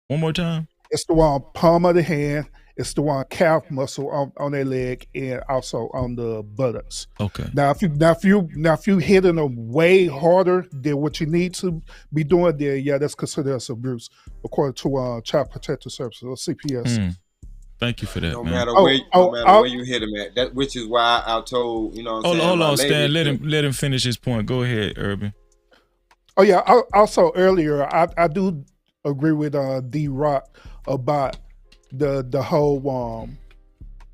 One more time. It's the one palm of the hand. It's the one calf muscle on their leg and also on the buttocks. Okay. Now if you hitting them way harder than what you need to be doing, then yeah, that's considered as abuse according to Child Protective Services or CPS. Thank you for that, No man. matter Oh, where you hit him at. That which is why I told, you know what I'm saying, Hold my on, Stan. lady. Let him finish his point. Go ahead, Urban. Oh yeah. Also earlier, I do agree with D Rock about the whole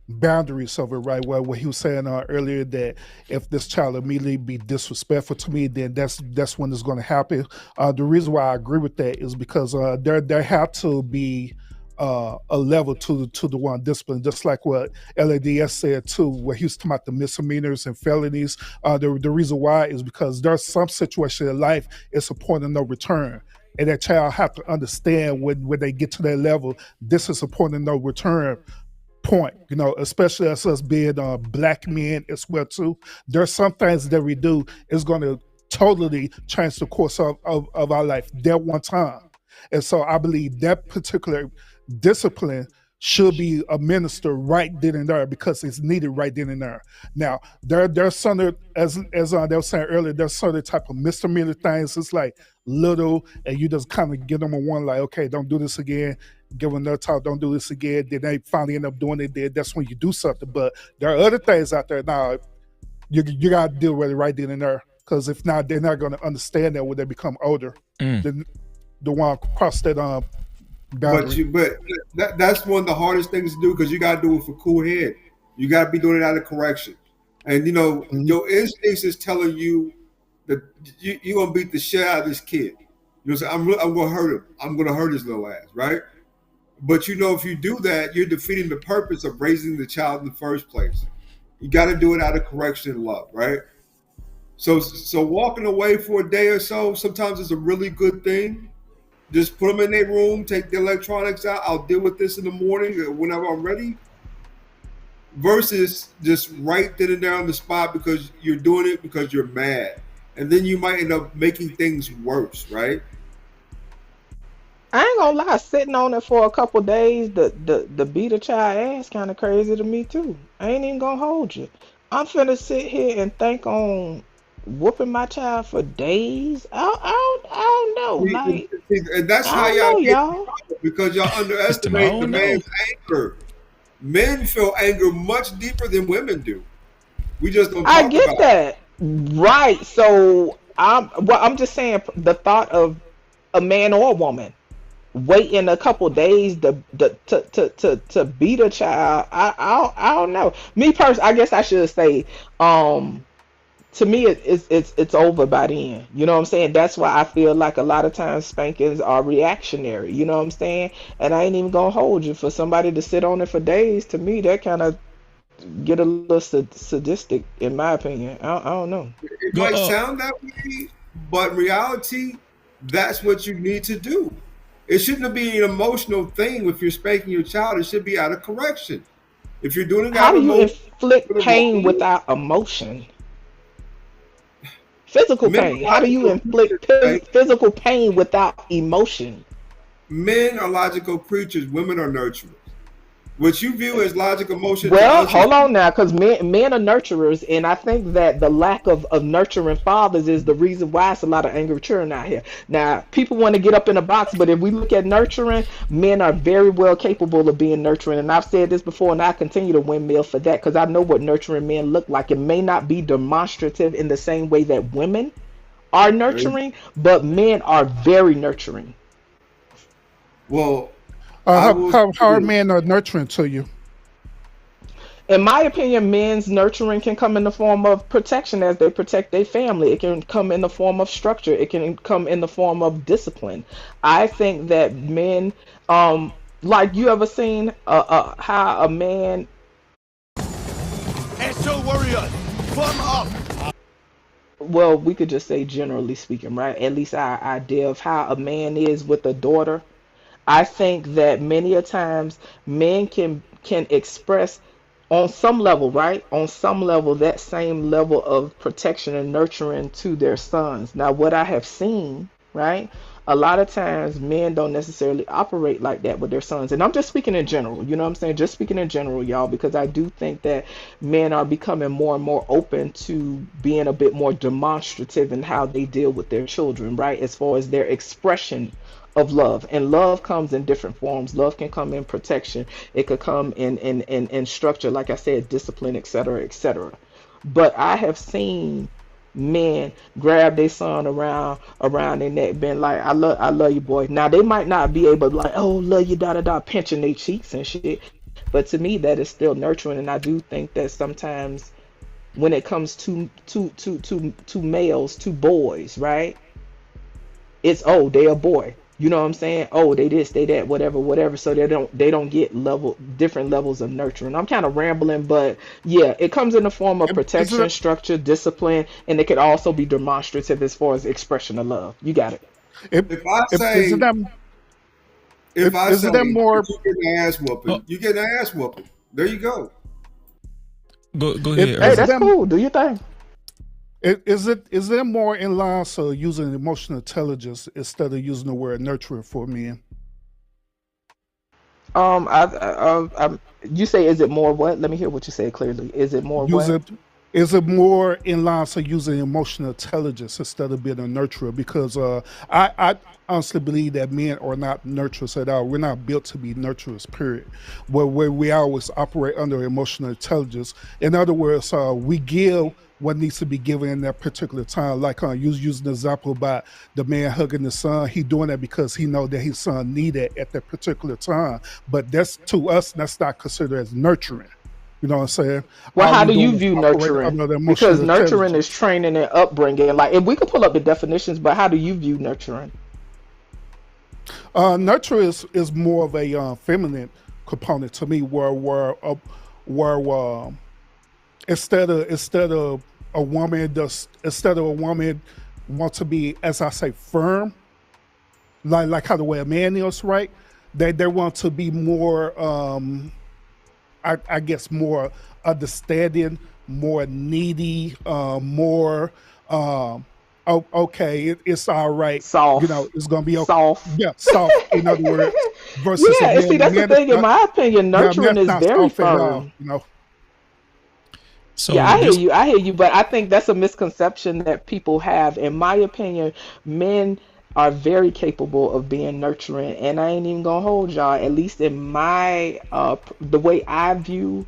boundaries of it, right? Well, what he was saying earlier, that if this child immediately be disrespectful to me, then that's when it's going to happen. The reason why I agree with that is because there have to be a level to the one discipline, just like what LADS said too, where he was talking about the misdemeanors and felonies. The reason why is because there's some situation in life it's a point of no return. And that child have to understand when they get to that level, this is a point of no return point, especially as us being black men as well too. There's some things that we do is going to totally change the course of our life that one time. And so I believe that particular discipline should be administered right then and there because it's needed right then and there. Now, there's some, as they were saying earlier, there's certain type of misdemeanor things. It's like little, and you just kind of give them a one, like, okay, don't do this again. Give them another talk, don't do this again. Then they finally end up doing it. Then that's when you do something. But there are other things out there now. You got to deal with it right then and there. Because if not, they're not going to understand that when they become older. The one cross that boundary. But that's one of the hardest things to do because you got to do it for cool head. You got to be doing it out of correction. And, your instincts is telling you that you're going to beat the shit out of this kid. So I'm going to hurt him. I'm going to hurt his little ass, right? But, if you do that, you're defeating the purpose of raising the child in the first place. You got to do it out of correction and love, right? So walking away for a day or so, sometimes it's a really good thing. Just put them in their room, take the electronics out. I'll deal with this in the morning or whenever I'm ready. Versus just right then and there on the spot because you're doing it because you're mad. And then you might end up making things worse, right? I ain't gonna lie, sitting on it for a couple days, the beat a child ass kind of crazy to me too. I ain't even gonna hold you. I'm finna sit here and think on whooping my child for days. I don't know. Like, and that's how y'all get because y'all underestimate the man's anger. Men feel anger much deeper than women do. We just don't talk I get about that. Right. So I'm just saying the thought of a man or a woman waiting a couple days to beat a child. I don't know. Me personally, I guess I should say, to me it's over by then. You know what I'm saying? That's why I feel like a lot of times spankings are reactionary. You know what I'm saying? And I ain't even gonna hold you for somebody to sit on it for days. To me, that kind of get a little sadistic, in my opinion. I don't know. It might sound that way, but in reality, that's what you need to do. It shouldn't be an emotional thing if you're spanking your child. It should be out of correction. If you're doing it How out do of you emotion, inflict pain without emotion? Physical pain. How do you inflict physical pain without emotion? Men are logical creatures. Women are nurturers. What you view as logic, emotion. Well, hold on now, because men are nurturers, and I think that the lack of nurturing fathers is the reason why it's a lot of angry children out here. Now, people want to get up in a box, but if we look at nurturing, men are very well capable of being nurturing. And I've said this before, and I continue to windmill for that because I know what nurturing men look like. It may not be demonstrative in the same way that women are nurturing, but men are very nurturing. Well, how are men are nurturing to you? In my opinion, men's nurturing can come in the form of protection as they protect their family. It can come in the form of structure. It can come in the form of discipline. I think that men, like you ever seen how a man. SO Warriors, form up. Well, we could just say generally speaking, right? At least our idea of how a man is with a daughter. I think that many a times men can express on some level, right? On some level, that same level of protection and nurturing to their sons. Now, what I have seen, right? a lot of times men don't necessarily operate like that with their sons. And I'm just speaking in general, you know what I'm saying? Just speaking in general, y'all, because I do think that men are becoming more and more open to being a bit more demonstrative in how they deal with their children, right? As far as their expression of love. And love comes in different forms. Love can come in protection. It could come in structure, like I said, discipline, etc., etc. But I have seen men grab their son around their neck, being like, I love you, boy. Now they might not be able to like, oh, love you, da da da, pinching their cheeks and shit. But to me, that is still nurturing, and I do think that sometimes when it comes to males, to boys, right? It's, oh, they a boy. You know what I'm saying? Oh, they this, they that, whatever. So they don't get different levels of nurturing. I'm kind of rambling, but yeah, it comes in the form of protection, structure, discipline, and it could also be demonstrative as far as expression of love. You got it. If I say, isn't that more? You get an ass whooping. You get an ass whooping. There you go. Go ahead. Hey, that's cool. Do your thing. Is there more in line so using emotional intelligence instead of using the word nurturing for men? You say, is it more what? Let me hear what you say clearly. Is it more what? Is it more in line so using emotional intelligence instead of being a nurturer? Because I honestly believe that men are not nurturers at all. We're not built to be nurturers, period. Where we always operate under emotional intelligence. In other words, we give what needs to be given in that particular time. Like you using the example about the man hugging the son. He doing that because he know that his son need it at that particular time. But that's, to us, that's not considered as nurturing. You know what I'm saying? Well, how do you view nurturing? Because nurturing is training and upbringing. Like, if we could pull up the definitions, but how do you view nurturing? Nurture is more of a feminine component to me, where instead of a woman want to be, as I say, firm, like how the way a man is, right? They want to be more, I guess, more understanding, more needy, more okay, it's all right. Soft. You know, it's gonna be okay. Soft. Yeah, soft. In other words, versus yeah. See, that's the thing. In my opinion, nurturing is very firm. You know. So yeah, I hear you, but I think that's a misconception that people have. In my opinion, men are very capable of being nurturing, and I ain't even gonna hold y'all. At least in my the way I view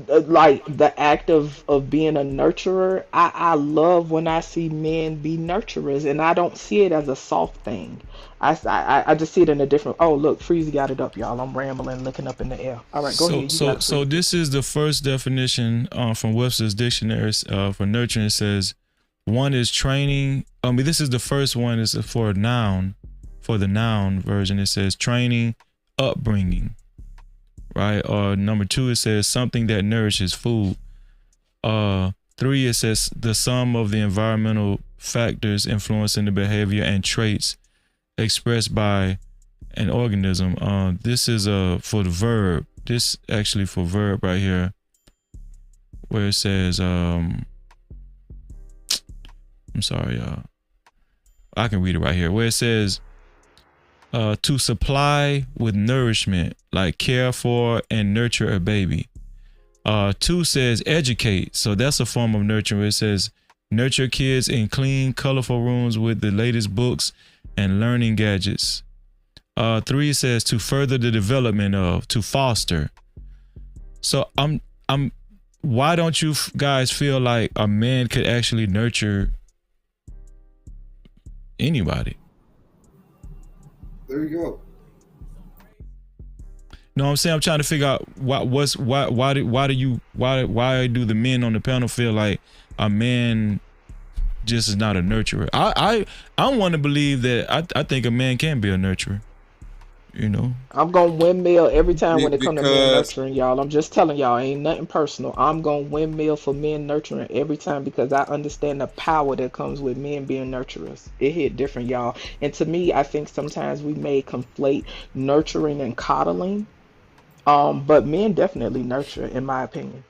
like the act of being a nurturer, I love when I see men be nurturers, and I don't see it as a soft thing. I just see it in a different. Oh, look, Freezy got it up, y'all. I'm rambling, looking up in the air. All right, go ahead. So this is the first definition from Webster's dictionary for nurturing. It says one is training. I mean, this is the first one. Is for a noun. For the noun version, it says training, upbringing. Right? Or number 2, it says something that nourishes, food. 3, it says the sum of the environmental factors influencing the behavior and traits expressed by an organism. This is for the verb. This actually for verb right here, where it says I'm sorry, y'all. I can read it right here, where it says to supply with nourishment, like care for and nurture a baby. 2 says educate, so that's a form of nurturing. It says nurture kids in clean, colorful rooms with the latest books and learning gadgets. 3 says to further the development of, to foster. So why don't you guys feel like a man could actually nurture anybody? There you go. No, I'm saying I'm trying to figure out why do the men on the panel feel like a man just is not a nurturer? I want to believe that I think a man can be a nurturer. You know, I'm gonna windmill every time when it comes to men nurturing, y'all. I'm just telling y'all, ain't nothing personal. I'm gonna windmill for men nurturing every time because I understand the power that comes with men being nurturers. It hit different, y'all. And to me, I think sometimes we may conflate nurturing and coddling. But men definitely nurture, in my opinion.